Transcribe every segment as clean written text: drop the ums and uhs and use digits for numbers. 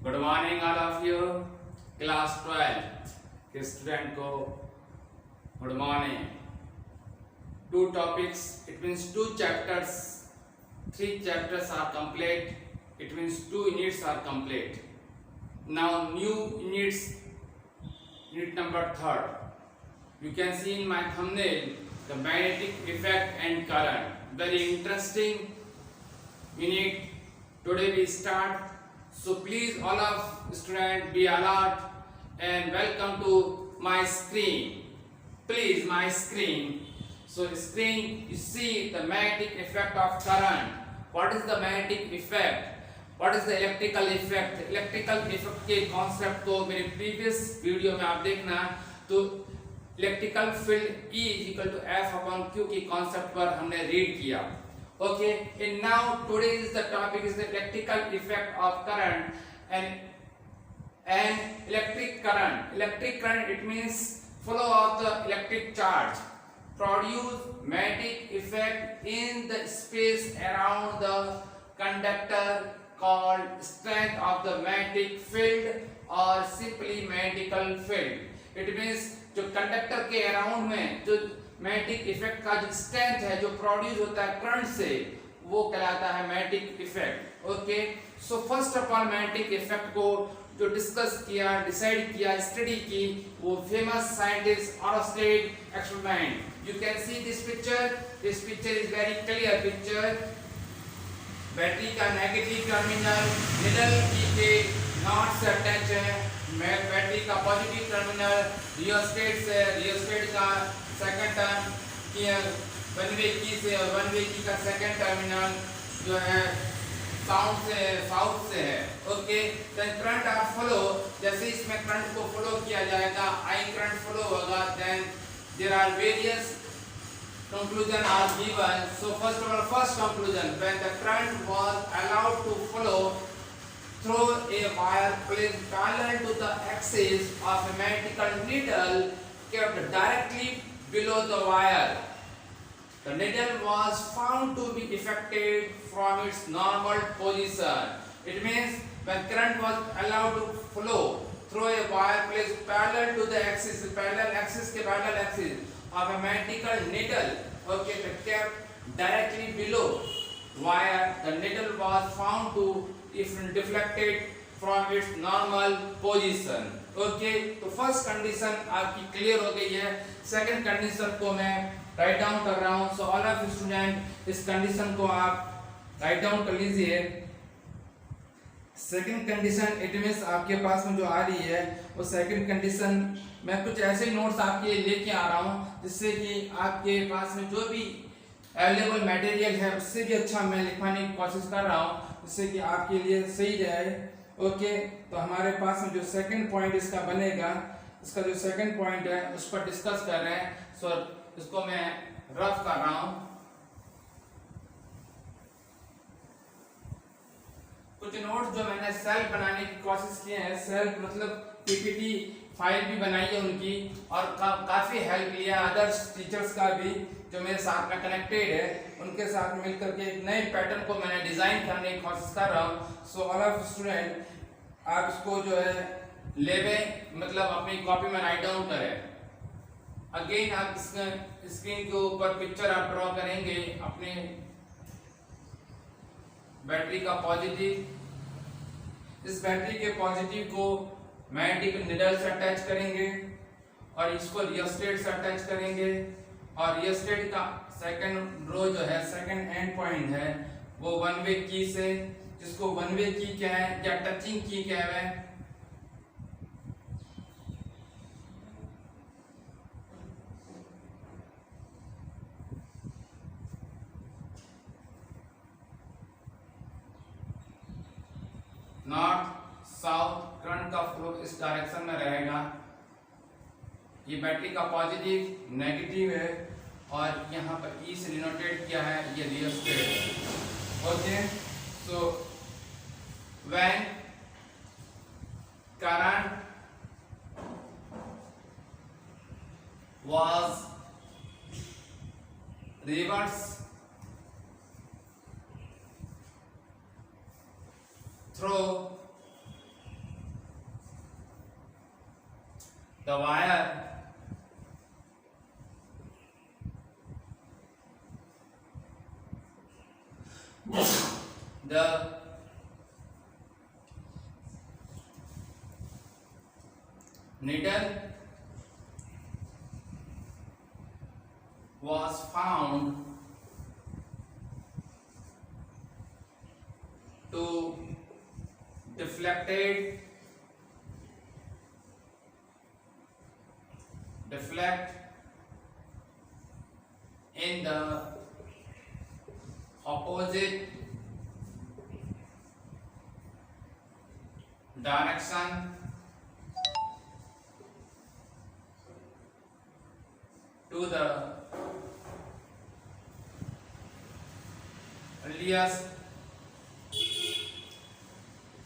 Good morning all of you. Class 12 के student को good morning. 2 topics, it means 2 chapters, 3 chapters are complete, it means 2 units are complete. Now new units, unit number 3rd. You can see in my thumbnail the magnetic effect and current. Very interesting unit. Today we start. So please all of students be alert and welcome to my screen. Please my screen. So screen you see the magnetic effect of current. What is the magnetic effect? What is the electrical effect? Electrical effect के concept को मेरे previous video में आप देखना तो electrical field E is equal to F upon Q की concept पर हमने read किया. Okay, and now today is the topic is the electrical effect of current and electric current. Electric current, it means flow of the electric charge produce magnetic effect in the space around the conductor called strength of the magnetic field or simply magnetical field. It means जो conductor के around में जो magnetic effect का जो strength है जो produce होता है करंट से वो कहलाता है magnetic effect. Okay, so first of all magnetic effect को जो डिस्कस किया, डिसाइड किया, स्टडी की वो famous scientist ऑरस्टेड experiment. You can see this picture is very clear picture. Battery का नेगेटिव टर्मिनल निडल की के नॉट से अटैच है. बैटरी का पॉजिटिव टर्मिनल रियोस्टेट से, रियोस्टेट का सेकंड टर्म की वन वे की से और वन वे की का सेकंड टर्मिनल जो है साउथ से है. Okay, then current are flow. जैसे इसमें करंट को फ्लो किया जाएगा, आई करंट फ्लो होगा. Then there are various conclusion are given. So first of all, first conclusion, when the current was allowed to flow through a wire placed parallel to the axis of a magnetical needle kept directly below the wire, the needle was found to be affected from its normal position. It means when current was allowed to flow through a wire placed parallel to the axis, parallel axis of a magnetical needle, okay, kept directly below wire, the needle was found to if deflected from its normal position. Okay, तो first condition आपकी clear हो गई है. Second condition को मैं write down कर रहा हूं. सो ऑल ऑफ स्टूडेंट इस कंडीशन को आप राइट डाउन कर लीजिए. सेकंड कंडीशन इट मींस आपके पास में जो आ रही है वो सेकंड कंडीशन मैं कुछ ऐसे नोट्स आपके लेके आ रहा हूं जिससे कि आपके पास में जो भी अवेलेबल मटेरियल है उससे भी अच्छा मैं लिखवाने की कोशिश कर रहा हूं जिससे कि आपके लिए सही जाए. ओके, तो हमारे पास में जो सेकंड पॉइंट इसका बनेगा, इसका जो सेकंड पॉइंट है उस पर डिस्कस कर रहे हैं. सो इसको मैं रफ कर रहा हूं. कुछ नोट्स जो मैंने सेल्फ बनाने की कोशिश किए हैं, सेल्फ मतलब पीपीटी फाइल भी बनाई है उनकी और काफी हेल्प लिया अदर्स टीचर्स का भी जो मेरे साथ में कनेक्टेड है. उनके साथ मिलकर के एक नए पैटर्न को मैंने डिजाइन करने की कोशिश कर रहा हूँ. सो ऑल ऑफ स्टूडेंट आप इसको जो है लेवें, मतलब अपनी कॉपी में राइट डाउन करें. अगेन आप स्क्रीन के ऊपर पिक्चर आप ड्रॉ करेंगे अपने बैटरी का पॉजिटिव. इस बैटरी के पॉजिटिव को मैग्नेटिक निडल से अटैच करेंगे और इसको रियोस्टेट से अटैच करेंगे और रियोस्टेट का सेकंड रो जो है, सेकंड एंड पॉइंट है वो वन वे की से, जिसको वन वे की क्या है या टचिंग की क्या है, नॉर्थ साउथ करंट का फ्लो इस डायरेक्शन में रहेगा. ये बैटरी का पॉजिटिव नेगेटिव है और यहाँ पर ई से डिनोटेट किया है, ये rheostat. Okay, so when current was reverse through the wire the needle was found to deflect in the opposite direction to the earliest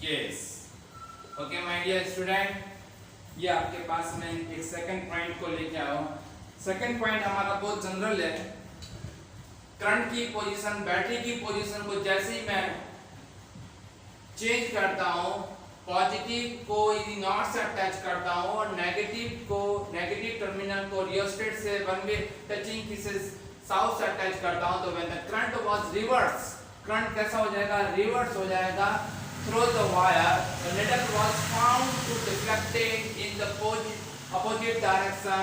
case. Okay my dear student, ये आपके पास में एक सेकंड पॉइंट को लेके आया हूं। सेकंड पॉइंट हमारा बहुत जनरल है। करंट की पोजीशन, बैटरी की पोजीशन को जैसे ही मैं चेंज करता हूं, पॉजिटिव को यदि नॉट से अटैच करता हूं और नेगेटिव टर्मिनल को रियोस्टेट से वन वे टचिंग की से साउथ से अटैच करता हूं, तो when the current was reverse, current कैसा हो जाएगा? रिवर्स हो जाएगा। Through the wire, the needle was found to deflected in the opposite direction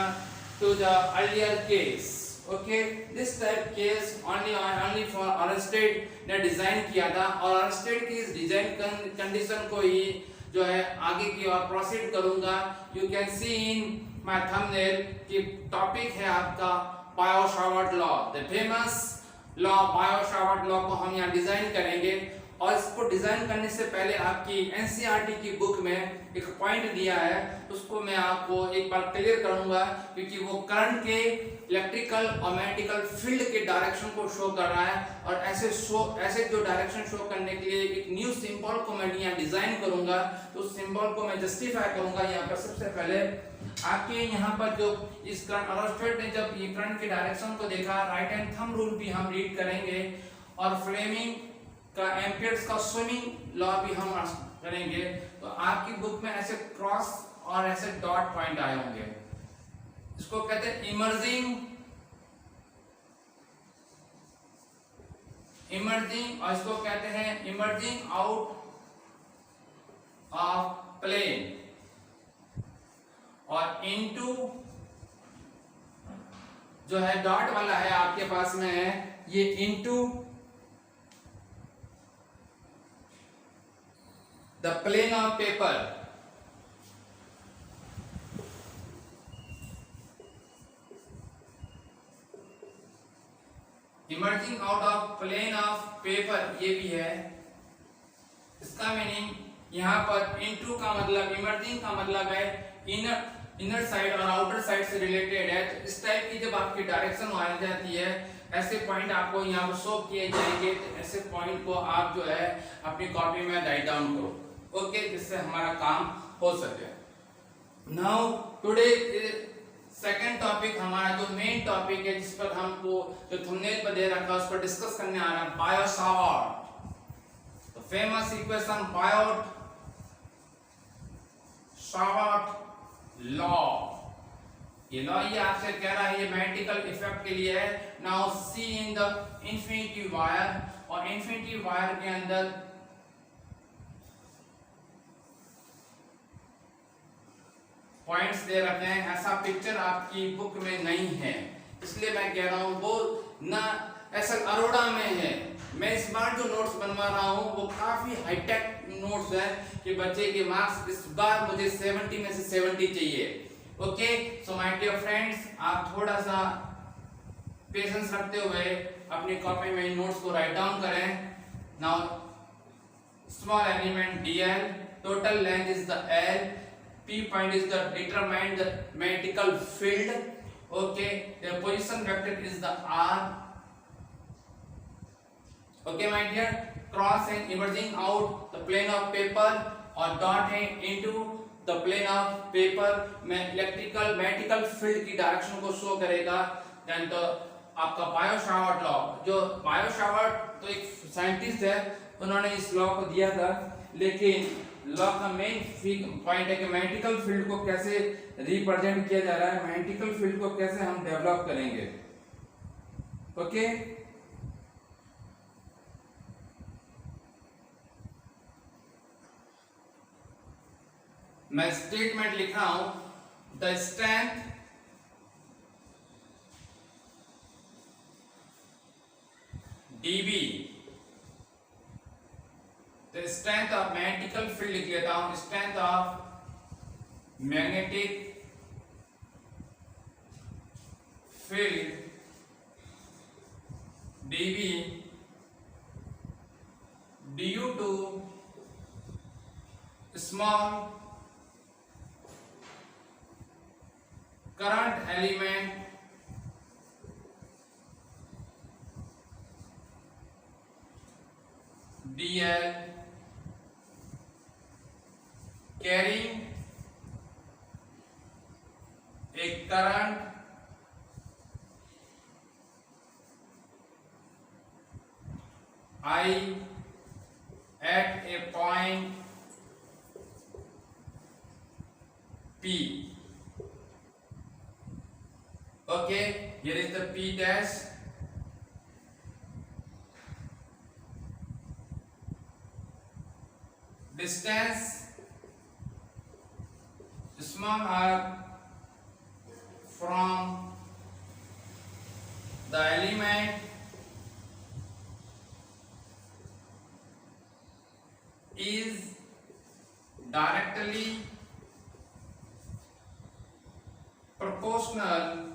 to the earlier case. Okay, this type case only for Ørsted ने design किया था और Ørsted की इस डिजाइन कंडीशन को ही जो है आगे की ओर प्रोसीड करूंगा। You can see in my thumbnail कि टॉपिक है आपका Biot-Savart law, the famous law Biot-Savart law को हम यहाँ डिजाइन करेंगे। और इसको डिजाइन करने से पहले आपकी एनसीईआरटी की बुक में एक पॉइंट दिया है, उसको मैं आपको एक बार क्लियर करूंगा, क्योंकि वो करंट के इलेक्ट्रिकल और मैग्नेटिकल फील्ड के डायरेक्शन को शो कर रहा है। और ऐसे जो डायरेक्शन शो करने के लिए एक न्यू सिंबल को मैं यहाँ डिजाइन करूंगा, तो उस सिंबल को मैं जस्टिफाई करूंगा। यहाँ पर सबसे पहले आपके यहाँ पर जो इस करंट ऑर्स्टेड ने जब ये करंट के डायरेक्शन को देखा, राइट हैंड थंब रूल भी हम रीड करेंगे और फ्लेमिंग का एम्पियर्स का स्विमिंग लॉ भी हम करेंगे। तो आपकी बुक में ऐसे क्रॉस और ऐसे डॉट पॉइंट आए होंगे, इसको कहते हैं इमर्जिंग और इसको कहते हैं इमर्जिंग आउट ऑफ प्लेन, और इनटू जो है डॉट वाला है आपके पास में है, ये into the plane of paper। emerging out of plane of paper ये भी है। इसका मीनिंग यहाँ पर इनटू का मतलब, इमर्जिंग का मतलब है इनर साइड और आउटर साइड से रिलेटेड है। तो इस टाइप की जब आपकी डायरेक्शन आ जाती है, ऐसे पॉइंट आपको यहाँ पर शो किए जाएंगे, तो ऐसे पॉइंट को आप जो है अपनी कॉपी में राइट डाउन करो, ओके, जिससे हमारा काम हो सके। नाउ टुडे सेकंड टॉपिक, हमारा जो मेन टॉपिक है, जिस पर हमको जो थंबनेल पर दे रखा है उस पर डिस्कस करने आ रहा है, बायो-सावर्ट, तो फेमस इक्वेशन बायो-सावर्ट लॉ। ये लॉ ये आपसे कह रहा है, ये मैग्नेटिकल इफेक्ट के लिए है। Now see in the infinity wire, और इन्फिनिटी वायर के अंदर पॉइंट्स दे रखे हैं। ऐसा पिक्चर आपकी बुक में नहीं है, इसलिए मैं कह रहा हूँ वो ना ऐसा अरोड़ा में है। मैं इस बार जो नोट्स बनवा रहा हूँ वो काफी हाईटेक नोट्स है कि बच्चे के मार्क्स इस बार मुझे 70 में से 70 चाहिए। Okay, so my dear friends, आप थोड़ा सा पेशेंस रखते हुए अपनी कॉपी में नोट्स को राइट डाउन करें। Now small element dl, total length is the l, p point is the determine the magnetical field, okay, the position vector is the r, okay my dear, cross and emerging out the plane of paper और dot है into the plane of paper में electrical magnetical field की direction को show करेगा। Then तो आपका Biot-Savart law, जो Biot-Savart तो एक साइंटिस्ट है, उन्होंने इस लॉ को दिया था, लेकिन लॉ का मेन पॉइंट है कि मैग्नेटिकल फील्ड को कैसे रिप्रेजेंट किया जा रहा है, मैग्नेटिकल फील्ड को कैसे हम डेवलप करेंगे। ओके, मैं स्टेटमेंट लिख रहा हूं, the strength dB, the strength of magnetical field लिख लेता हूं, strength of magnetic field dB due to small current element dl carrying a current I at a point P. Okay, here is the P dash. Distance small r from the element is directly proportional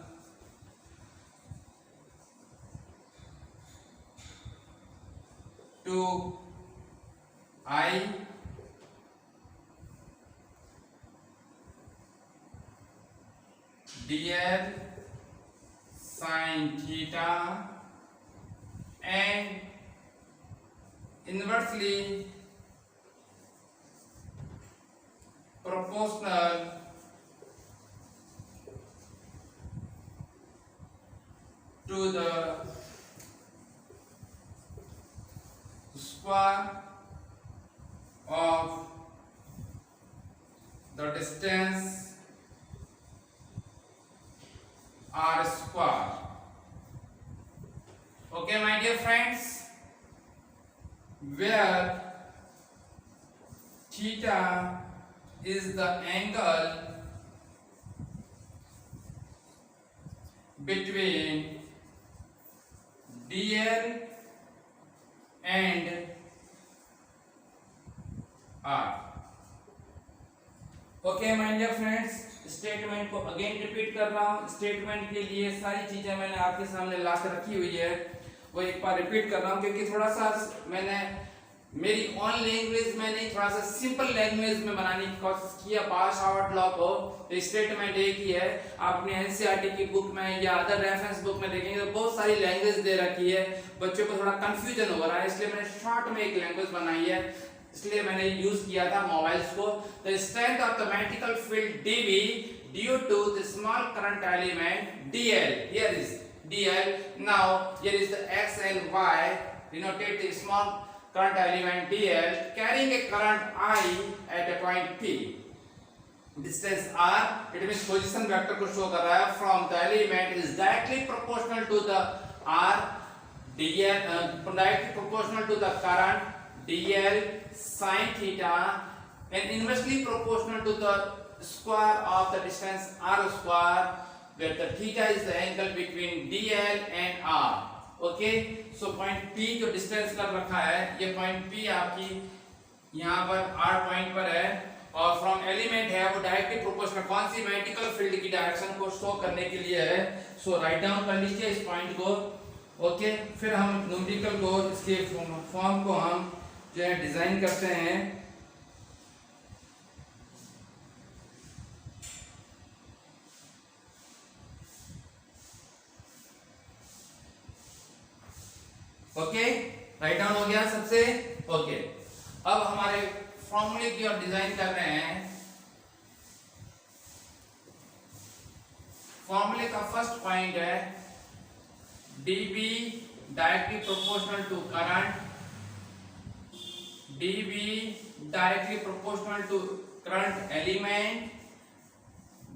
to I dl sin theta and inversely proportional to the square of the distance r square. Okay, my dear friends, where theta is the angle between dl and r. Okay my dear friends, statement को again repeat कर रहा हूँ। Statement के लिए सारी चीजें मैंने आपके सामने ला कर रखी हुई है, वो एक बार रिपीट कर रहा हूँ क्योंकि थोड़ा सा मैंने मेरी ऑन लैंग्वेज में नहीं, थोड़ा सा सिंपल लैंग्वेज में बनाने की कोशिश की है पास आउट लॉ को। तो स्टेटमेंट एक ही है, आपने एनसीईआरटी की बुक में या अदर रेफरेंस बुक में देखेंगे तो बहुत सारी लैंग्वेज दे रखी है, बच्चों को थोड़ा कंफ्यूजन हो रहा है, इसलिए मैंने शॉर्ट में एक लैंग्वेज बनाई है, इसलिए मैंने यूज किया था मोबाइल्स को। The strength of the magnetical field dB due to the small current element dl. Here is dl. Now here is the x and y denoted the small current element dl carrying a current I at a point P. Distance r, it means position vector को show कर रहा है from the element is directly proportional to the r dl, directly proportional to the current dl sin theta and inversely proportional to the square of the distance r square, where the theta is the angle between dl and r. Okay, so point P जो distance कर रखा है, ये point P आपकी यहाँ पर R point पर है और फ्रॉम एलिमेंट है वो डायरेक्टली प्रोपोर्शनल कौन सी मैग्नेटिकल फील्ड की डायरेक्शन को शो करने के लिए है। सो राइट डाउन कर लीजिए इस पॉइंट को। ओके, फिर हम न्यूमेरिकल को, इसके फॉर्म को हम जो है डिजाइन करते हैं। ओके, राइट डाउन हो गया सबसे। ओके, अब हमारे फॉर्मूले की ओर डिजाइन कर रहे हैं। फॉर्मूले का फर्स्ट पॉइंट है dB directly proportional to current dV directly proportional to current element,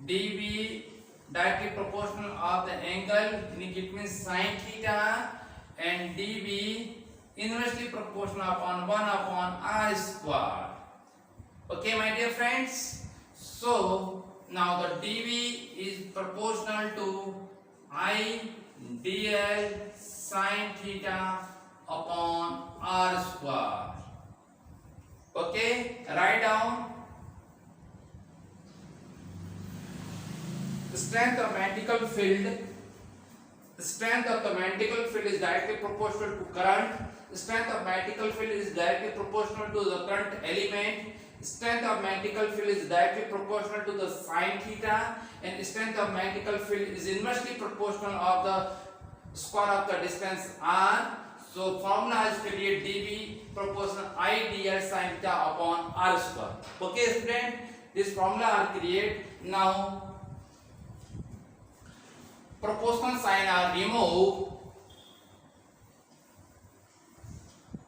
dV directly proportional of the angle, it means sin theta, and dV inversely proportional upon 1 upon r square. Okay, my dear friends. So now the dV is proportional to I dl sin theta upon r square. Okay, write down the strength of magnetic field. The strength of the magnetic field is directly proportional to current. The strength of magnetic field is directly proportional to the current element. Strength of magnetic field is directly proportional to the sin theta, and strength of magnetic field is inversely proportional of the square of the distance r. So formula is create dV proportional I dl sin theta upon r square. Okay, student, this formula are create. Now proportional sign are removed.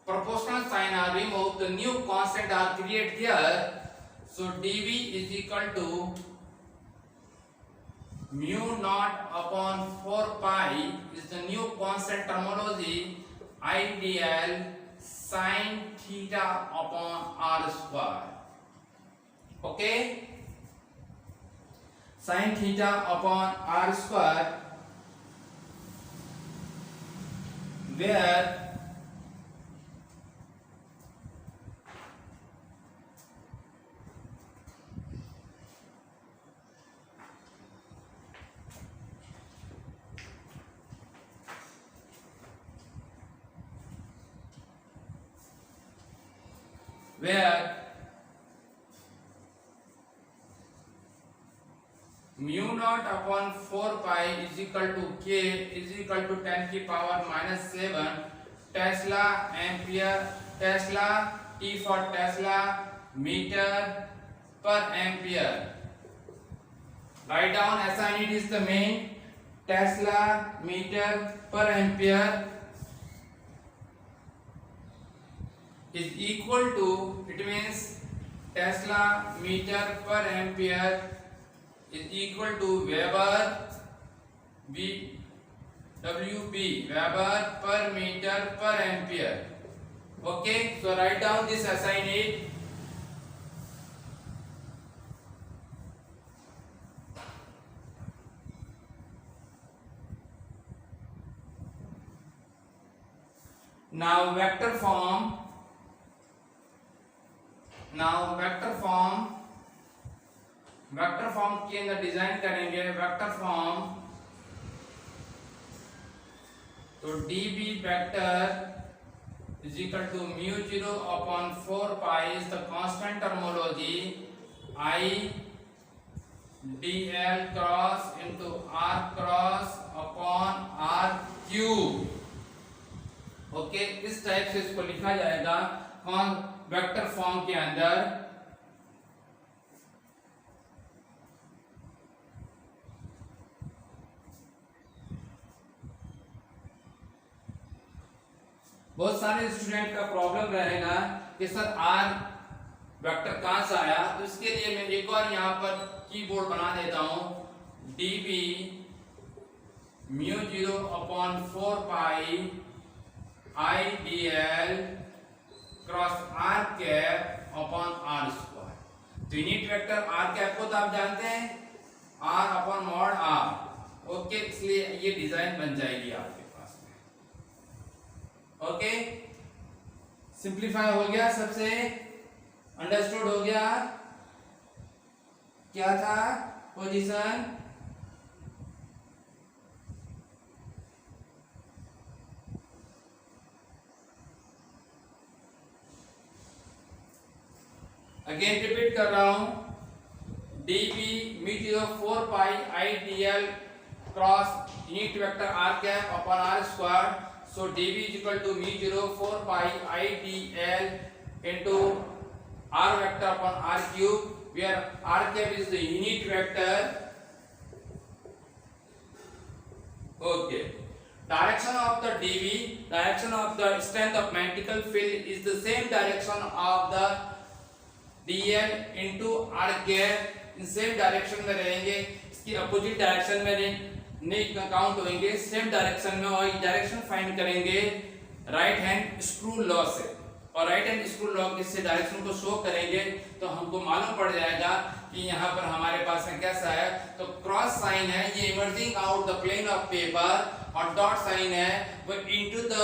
Proportional sign are removed. The new constant are created here. So dV is equal to mu naught upon 4 pi is the new constant terminology. I dl sin theta upon r square. Okay, sin theta upon r square, where mu naught upon 4 pi is equal to k is equal to 10 की power minus 7 Tesla ampere, Tesla T for Tesla, meter per ampere. Write down SI unit is the main. Tesla meter per ampere is equal to, it means Tesla meter per ampere is equal to Weber WB, Weber per meter per ampere. Okay, so write down this SI unit. Now vector form. Vector form के अंदर design करेंगे vector form. तो dB vector is equal to mu 0 upon 4 pi is the constant terminology. I dl cross into r cross upon r cube. Okay, इस type से इसको लिखा जाएगा कौन वेक्टर फॉर्म के अंदर. बहुत सारे स्टूडेंट का प्रॉब्लम रहेगा कि सर आर वेक्टर कहां से आया. तो इसके लिए मैं एक और यहां पर कीबोर्ड बना देता हूं. dB mu 0 upon 4 pi I dl cross r cap upon r square. तो यूनिट वेक्टर r कैप को तो आप जानते हैं, r upon mod r. Okay, इसलिए ये डिजाइन बन जाएगी आपके पास में. ओके, सिंप्लीफाई हो गया, सबसे अंडरस्टूड हो गया. क्या था पोजीशन. अगेन रिपीट कर रहा हूं. dB mu 0 4 pi I dl cross unit vector r cap upon r square. So dB is equal to mu 0 4 pi I dl into r vector upon r cube, where r cap is the unit vector. Okay. direction of the dv, direction of the strength of magnetical field is the same direction of the dl into r gap, in same direction में रहेंगे, इसकी opposite direction में नहीं count होंगे, same direction में, और direction find करेंगे right hand screw law से, और राइट हैंड स्क्रू लॉ से डायरेक्शन को शो करेंगे तो हमको मालूम पड़ जाएगा कि यहाँ पर हमारे पास में कैसा है। तो क्रॉस साइन है ये emerging out the plane of paper, और डॉट साइन है वो into the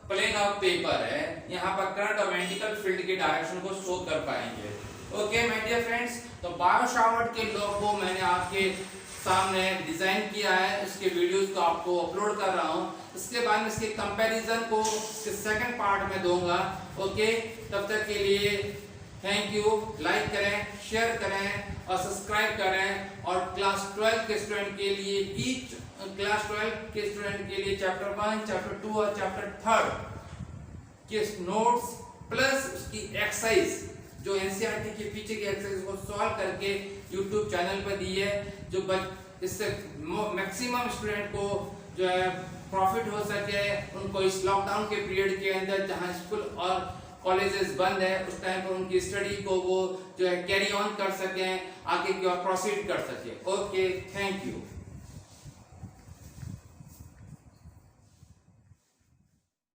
plane of paper है। यहाँ पर करंट और मैग्नेटिकल फील्ड के डायरेक्शन को शो कर पाएंगे। ओके माय डियर फ्रेंड्स, तो बायो सावर्ट के लॉ को मैंने आपके सामने डिजाइन किया है, इसके वीडियोस को आपको अपलोड कर रहा हूँ। इसके बाद में इसके कंपैरिजन को इसके सेकंड पार्ट में दूंगा। ओके, तब तक के लिए थैंक यू। लाइक करें, शेयर करें और सब्सक्राइब करें। और क्लास 12 के स्टूडेंट के लिए चैप्टर 1, चैप्टर 2 और चैप्टर 3 के नोट्स प्लस उसकी एक्सरसाइज जो एनसीईआरटी के पीछे की एक्सरसाइज को सॉल्व करके यूट्यूब चैनल पर दी है, जो इससे मैक्सिमम स्टूडेंट को जो है प्रॉफिट हो सके, उनको इस लॉकडाउन के पीरियड के अंदर जहां स्कूल और कॉलेजेस बंद है उस टाइम पर उनकी स्टडी को वो जो है कैरी ऑन कर सकें, आगे की ओर प्रोसीड कर सके। Okay, thank you.